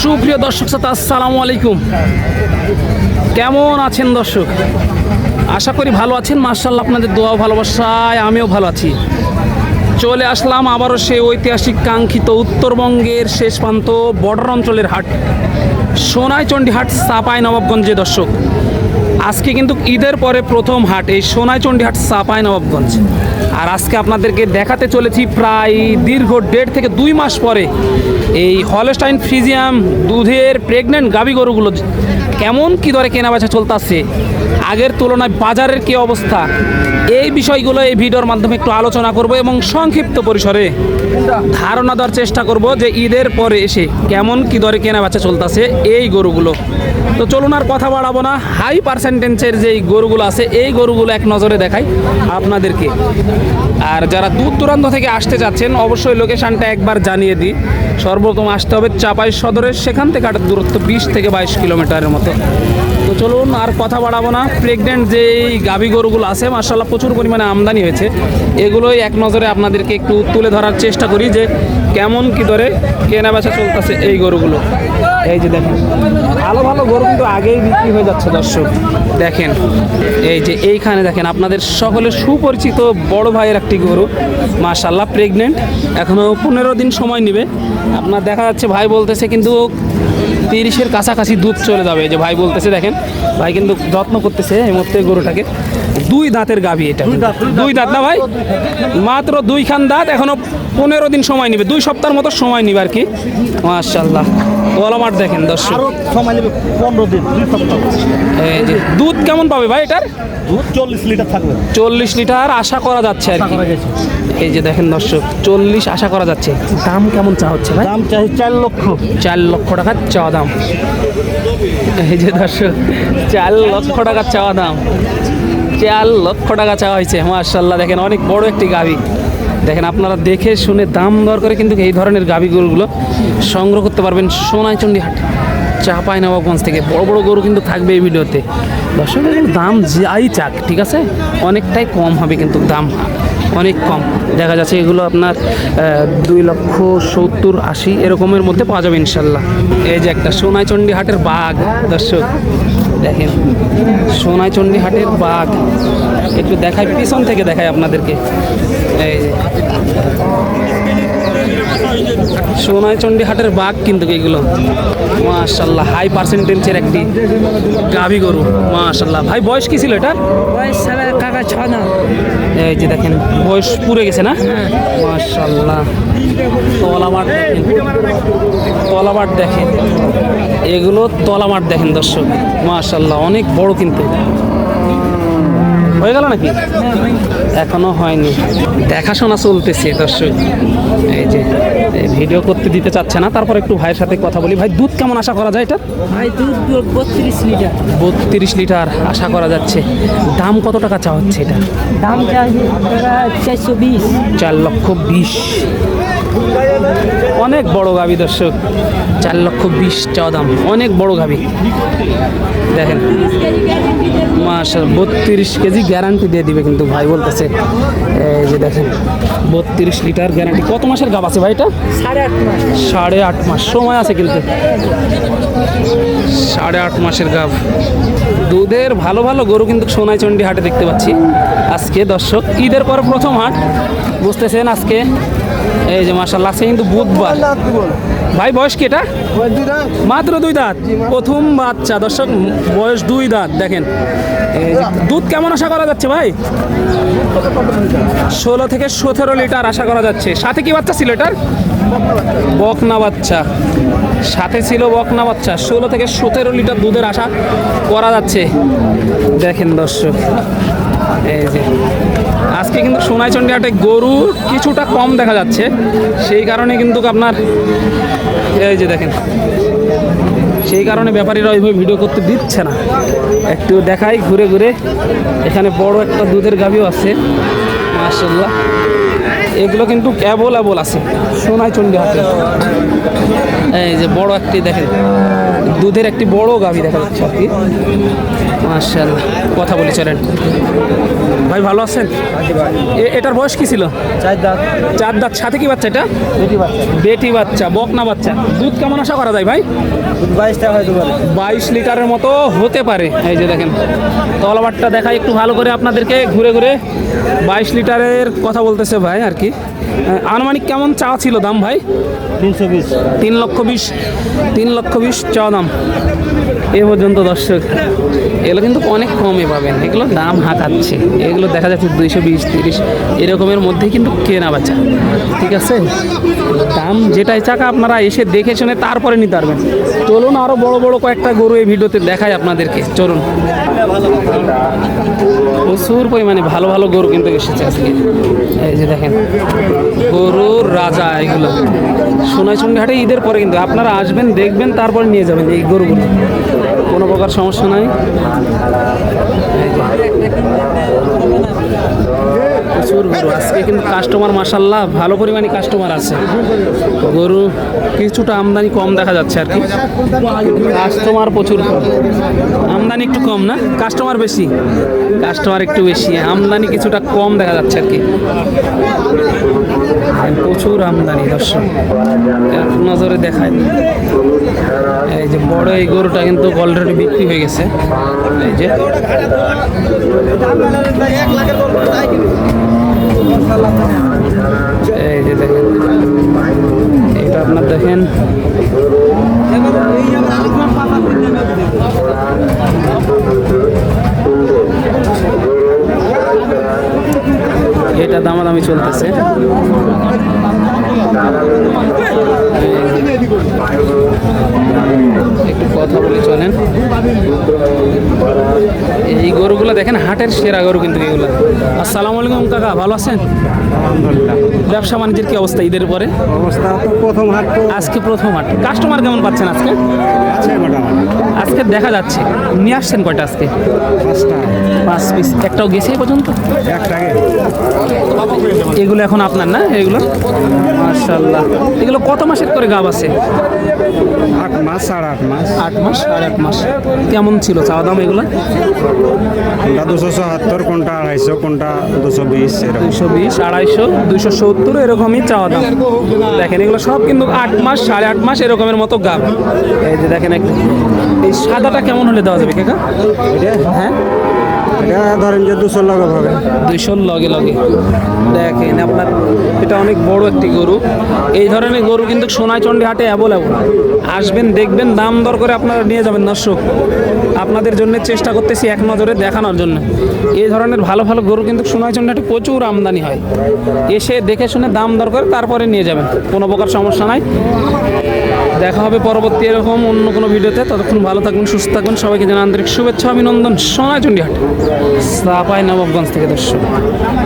সুপ্রিয় দর্শক শ্রোতা, আসসালামু আলাইকুম। কেমন আছেন দর্শক? আশা করি ভালো আছেন। মাশাআল্লাহ, আপনাদের দোয়া ভালোবাসায় আমিও ভালো আছি। চলে আসলাম আবারও সেই ঐতিহাসিক কাঙ্ক্ষিত উত্তরবঙ্গের শেষ প্রান্ত বর্ডার অঞ্চলের হাট, সোনাইচন্ডী হাট, চাঁপাইনবাবগঞ্জে। দর্শক, আজকে কিন্তু ঈদের পরে প্রথম হাট এই সোনাইচন্ডী হাট, চাঁপাইনবাবগঞ্জ। আর আজকে আপনাদেরকে দেখাতে চলেছি প্রায় দীর্ঘ 1.5 থেকে 2 মাস পরে এই হলস্টাইন ফ্রিজিয়াম দুধের প্রেগনেন্ট গাভী গরুগুলো কেমন কী দরে কেনাবেচা চলতেছে, আগের তুলনায় বাজারের কী অবস্থা, এই বিষয়গুলো এই ভিডিওর মাধ্যমে একটু আলোচনা করব এবং সংক্ষিপ্ত পরিসরে ধারণা দেওয়ার চেষ্টা করব যে ঈদের পরে এসে কেমন কী দরে কেনাবেচা চলতেছে এই গরুগুলো। তো চলুন আর কথা বাড়াবো না, হাই পার্সেন্টেজের যেই গরুগুলো আছে এই গরুগুলো এক নজরে দেখাই আপনাদেরকে। আর যারা দূর দূরান্ত থেকে আসতে চাচ্ছেন অবশ্যই লোকেশানটা একবার জানিয়ে দিই। সর্বপ্রথম আসতে হবে চাপাই সদরের, সেখান থেকে হাটের দূরত্ব 20 থেকে 22 কিলোমিটারের মতো। তো চলুন আর কথা বাড়াবো না, প্রেগনেন্ট যেই গাভী গরুগুলো আছে মাশাআল্লাহ প্রচুর পরিমাণে আমদানি হয়েছে, এগুলোই এক নজরে আপনাদেরকে একটু তুলে ধরার চেষ্টা করি যে কেমন কী দরে কেনাবেচা চলতেছে এই গরুগুলো। এই যে দেখেন, ভালো ভালো গরু কিন্তু আগেই বিক্রি হয়ে যাচ্ছে দর্শক। দেখেন এই যে এইখানে দেখেন আপনাদের সকলের সুপরিচিত বড় ভাইয়ের একটি গরু, মাশাআল্লাহ প্রেগনেন্ট, এখনও 15 দিন সময় নেবে। আপনার দেখা যাচ্ছে ভাই বলতেছে কিন্তু 30-এর কাছাকাছি দুধ চলে যাবে। এই যে ভাই বলতেছে, দেখেন ভাই কিন্তু যত্ন করতেছে এই মুহূর্তে গরুটাকে। 2 দাঁতের গাভী, এটা 2 দাঁত না ভাই, মাত্র 2 খান দাঁত, এখনও 15 দিন সময় নেবে, 2 সপ্তাহের মতো সময় নেবে আর কি। মাশাআল্লাহ গোলামাট দেখেন দর্শক, সময় নেবে 15 দিন, 2 সপ্তাহ। এই যে দুধ কেমন পাবে ভাই এটার? দুধ 40 লিটার থাকবে, 40 লিটার আশা করা যাচ্ছে আর কি। এই যে দেখেন দর্শক, 40 আশা করা যাচ্ছে। দাম কেমন চা হচ্ছে ভাই? দাম চাই 4 লক্ষ। 4 লক্ষ টাকা চাওয়া দাম। এই যে দর্শক, 4 লক্ষ টাকা চাওয়া দাম, 4 লক্ষ টাকা চাওয়া হয়েছে। মাশাআল্লাহ দেখেন অনেক বড় একটি গাভী। দেখেন আপনারা দেখে শুনে দাম দর করে কিন্তু এই ধরনের গাভী গরুগুলো সংগ্রহ করতে পারবেন সোনাইচন্ডী হাট, চাঁপাইনবাবগঞ্জ থেকে। বড় বড় গরু কিন্তু থাকবে এই ভিডিওতে দর্শক। দাম যাই চাক, ঠিক আছে, অনেকটাই কম হবে কিন্তু দাম অনেক কম। দেখা যাচ্ছে এগুলো আপনার 2,70,000-80 এরকমের মধ্যে পাওয়া যাবে ইনশাল্লাহ। এই যে একটা সোনাইচন্ডী হাটের বাঘ দর্শক, দেখেন সোনাইচন্ডী হাটের বাঘ, একটু দেখাই, পিছন থেকে দেখাই আপনাদেরকে। এই যে সোনাইচন্ডী হাটের বাঘ কিন্তু এগুলো, মাশাআল্লাহ হাই পার্সেন্টেজের একটি গাভী গরু। মাশাআল্লাহ ভাই বয়স কি ছিল এটা? বয়স কাকা 6 না। এই যে দেখেন বয়স পুরে গেছে না? মাশাআল্লাহ তলামাট দেখেন, তলামাট দেখেন, এগুলো তলামাট দেখেন দর্শক। মাশাআল্লাহ অনেক বড় কিন্তু। হয়ে গেল নাকি? এখনো হয়নি, দেখাশোনা চলতেছে দর্শক। এই যে ভিডিও করতে দিতে চাচ্ছে না, তারপর একটু ভাইয়ের সাথে কথা বলি। ভাই দুধ কেমন আশা করা যায় এটা? ভাই দুধ 32 লিটার। 32 লিটার আশা করা যাচ্ছে। দাম কত টাকা চাওয়া হচ্ছে এটা? দাম চাই 420। 4,20,000। অনেক বড় গাভী দর্শক, 4,20,000 চাওয়া দাম, অনেক বড় গাভী। দেখেন মাশাআল্লাহ 32 কেজি গ্যারান্টি দিয়ে দিবে কিন্তু ভাই বলতেছে। এই যে দেখেন 32 লিটার গ্যারান্টি। কত মাসের গাভ আছে ভাই এটা? 8.5 মাস। 8.5 মাস সময় আছে কিন্তু, 8.5 মাসের গাভ। দুধের ভালো ভালো গরু কিন্তু সোনাইচন্ডী হাটে দেখতে পাচ্ছি আজকে দর্শক। ঈদের পরে প্রথম হাট, বুঝতেছেন আজকে। এই যে মাশাআল্লাহ আজকে কিন্তু বুধবার। ভাই বয়স কি এটা? মাত্র 2 দাঁত, প্রথম বাচ্চা দর্শক, বয়স 2 দাঁত। দেখেন এই যে দুধ কেমন আশা করা যাচ্ছে ভাই? 16 থেকে 17 লিটার আশা করা যাচ্ছে। সাথে কি বাচ্চা ছিল এটার? বকনা বাচ্চা, সাথে ছিল বকনা বাচ্চা। 16 থেকে 17 লিটার দুধের আশা করা যাচ্ছে। দেখেন দর্শক এই যে আজকে কিন্তু সোনাইচন্ডী হাটে গরু কিছুটা কম দেখা যাচ্ছে, সেই কারণে কিন্তু আপনার এই যে দেখেন, সেই কারণে ব্যাপারীরা ওইভাবে ভিডিও করতে দিচ্ছে না। একটু দেখাই ঘুরে ঘুরে। এখানে বড় একটা দুধের গাভীও আছে মাশাআল্লাহ। এগুলো কিন্তু অ্যাভেলেবল আছে সোনাইচন্ডী হাটে। এই যে বড় একটি দেখেন, দুধের একটি বড় গাভী দেখা যাচ্ছে আর কি। মাশাআল্লাহ, কথা বলে চলেন। ভাই ভালো আছেন? এটার বয়স কি ছিল? 4 দাঁত 4 দাঁত, সাথে কি বাচ্চা এটা? বেটি বাচ্চা বেটি বাচ্চা, বকনা বাচ্চা। দুধ কেমন আশা করা যায় ভাই? 22 টাকা হয়তো পারে। 22 লিটারের মতো হতে পারে। এই যে দেখেন তলাবারটা দেখাই একটু ভালো করে আপনাদেরকে ঘুরে ঘুরে। 22 লিটারের কথা বলতেছে ভাই আর কি। আনুমানিক কেমন চাওয়া ছিল দাম ভাই? 320। 3,20,000 চাওয়া দাম এ পর্যন্ত। দর্শক এগুলো কিন্তু অনেক কমে পাবেন, এগুলো দাম হাঁকাচ্ছে। এগুলো দেখা যাচ্ছে 220-30 এরকমের মধ্যেই কিন্তু কেনা বেচা, ঠিক আছে। দাম যেটাই চাকা আপনারা এসে দেখে শুনে তারপরে নিতে পারবেন। চলুন আরও বড় বড় কয়েকটা গরু এই ভিডিওতে দেখাই আপনাদেরকে, চলুন। প্রচুর পরিমাণে ভালো ভালো গরু কিন্তু এসেছে আজকে। এই যে দেখেন গরুর রাজা এগুলো। সোনাইচন্ডী হাটে ঈদের পরে কিন্তু আপনারা আসবেন, দেখবেন, তারপরে নিয়ে যাবেন এই গরুগুলো, কোনো প্রকার সমস্যা নাই। প্রচুর গরু আজকে কিন্তু কাস্টমার মাশাআল্লাহ ভালো পরিমাণে কাস্টমার আছে। গরু কিছুটা আমদানি কম দেখা যাচ্ছে আর কি, কাস্টমার প্রচুর কম। আমদানি একটু কম না, কাস্টমার বেশি। কাস্টমার একটু বেশি, আমদানি কিছুটা কম দেখা যাচ্ছে আর কি। প্রচুর আমদানি দর্শক, এক নজরে দেখায়। এই যে বড় এই গরুটা কিন্তু অলরেডি বিক্রি হয়ে গেছে। এই যে এই যে দেখেন, এটা আপনার দেখেন এটা দামাদামি চলতেছে। একটু কথা বলে চলেন। এই গরুগুলো দেখেন হাটের সেরা গরু কিন্তু এগুলো। আসসালামু আলাইকুম কাকা, ভালো আছেন? আলহামদুলিল্লাহ। ব্যবসা বাণিজ্যের কি অবস্থা ঈদের পরে? অবস্থা তো প্রথম হাট তো আজকে প্রথম হাট, কাস্টমার কেমন পাচ্ছেন আজকে? আছে মোটামুটি। আজকে দেখা যাচ্ছে। নিয়ে আসছেন কয়টা আজকে? 5টা। 5 পিস, একটাও গেছে এই পর্যন্ত? একটাকে এগুলো এখন আপনার না এগুলো? মাশাআল্লাহ। এগুলো কত মাসের করে গাব আছে? 8 মাস 8.5 মাস। 8 মাস, 8.5 মাস। কেমন ছিল চাওয়া দাম এগুলো? কোনটা 270, কোনটা 250, কোনটা 220 এরকম। 220, 250, 270 এরকমই চাওয়া দাম। দেখেন এগুলো সব কিন্তু 8 মাস, 8.5 মাস এরকমের মতো গাব। এই যে দেখেন একটু, এই সাদাটা কেমন হলে দেওয়া যাবে কাকা? হ্যাঁ, এটা ধরেন যে 200 লাগা হবে। 200 লগে লগে। দেখেন আপনার এটা অনেক বড় একটি গরু। এই ধরনের গরু কিন্তু সোনাইচন্ডী হাটে অ্যাভেলেবল। আসবেন, দেখবেন, দাম দর করে আপনারা নিয়ে যাবেন। দর্শক আপনাদের জন্য চেষ্টা করতেছি এক নজরে দেখানোর জন্য। এই ধরনের ভালো ভালো গরু কিন্তু সোনাইচন্ডী হাটে প্রচুর আমদানি হয়। এসে দেখে শুনে দাম দর করে তারপরে নিয়ে যাবেন, কোনো প্রকার সমস্যা নাই। দেখা হবে পরবর্তী এরকম অন্য কোনো ভিডিওতে। ততক্ষণ ভালো থাকবেন, সুস্থ থাকবেন। সবাইকে জানাই আন্তরিক শুভেচ্ছা, অভিনন্দন। সোনাইচন্ডী হাট, চাঁপাই নবাবগঞ্জ থেকে দর্শক।